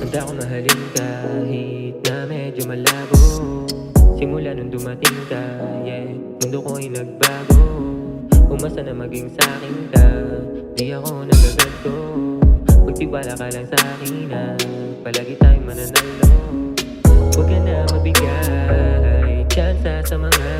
Handa akong mahalin kahit na medyo malabo. Simula nung dumating ka, yeah, mundo ko ay nagbago. Umasa na maging sa'kin ka, di ako nagaganto. Magtiwala ka lang sa'kin na palagi tayong mananalo. Huwag ka na mabigay tsansa sa mga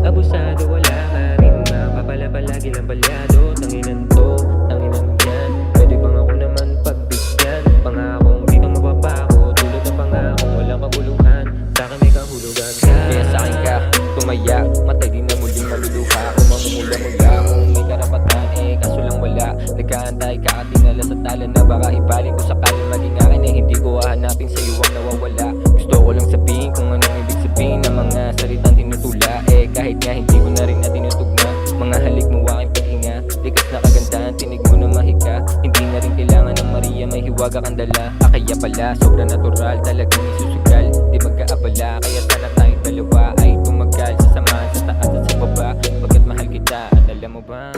abusado. Wala ka rin mapapala, palagi lang palyado. Tanginan to, tanginan yan. Pwede bang ako naman pagbigyan? Pangakong di ka mapapako, tulad ng pangakong walang kabuluhan. Sa'kin may kahulugan ka. Kaya sa'kin ka tumaya, matay din na muling maluluha. Kung mamumula-mula, kung may karapatan kaso lang wala. Nagkahantay kakatinala sa tala na baka ibaling ko sakaling maging akin hindi ko hahanapin sa'yo ang nawawala. Gusto ko lang sabihin kung anong ibig sabihin ng mga salitang tinutula. Kahit nga hindi ko na rin na tinutugma. Mga halik mo aking paghinga, likas na kagandahan, tinig mo na mahika. Hindi na rin kailangan ng Maria, may hiwaga kang dala. Kaya pala, sobra natural, talagang isusugal. Di magkaabala, kaya sana tayong dalawa ay tumagal. Sasamahan sa taas at sa baba, pagkat mahal kita. At alam mo ba,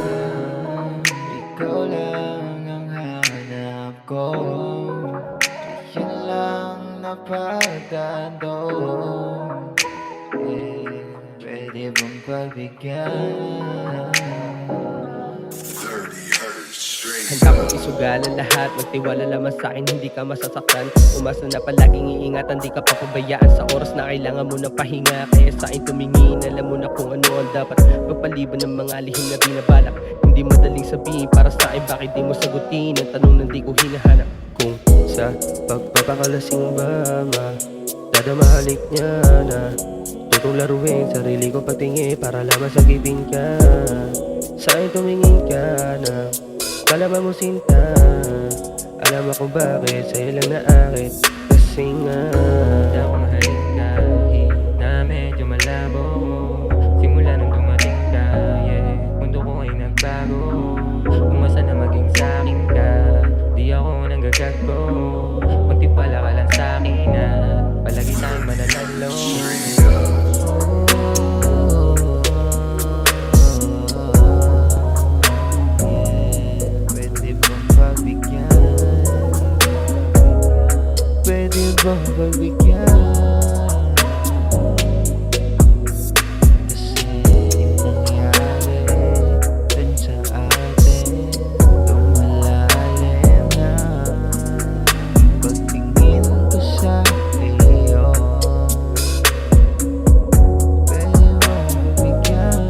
ikaw lang ang hanap ko, yan lang napagdado. Pwede bang pagbigyan? Handa kong isugal ang lahat, magtiwala lamang sa'kin, hindi ka masasaktan. Umasa na palaging iingatan, di ka papabayaan sa oras na kailangan mo ng pahinga. Kaya sa'kin tumingin, alam mo na kung ano ang dapat pagpaliban ng mga lihim na binabalak. Hindi madaling sabihin para sa'kin, bakit di mo sagutin ang tanong na di ko hinahanap. Kung sa pagpapakalasing ba dadamahalik niya na tutong laruin sarili ko patingin para lamang sagipin ka. Sa'kin tumingin ka na kalaban mo sinta, alam mo kung bakit sa'yo lang naakit. Kasi nga handa akong mahalin kahit na medyo malabo. Simula nung dumating ka, yeah, mundo ko ay nagbago. Umasa na maging sa'kin ka, di ako nanggagago. Magtiwala ka lang sa'kin at palagi tayong mananalo. Pwede bang pagbigyan? Kasi yung nangyari dun sa atin, lumalalim na pagtingin ko sa iyo. Pwede bang pagbigyan?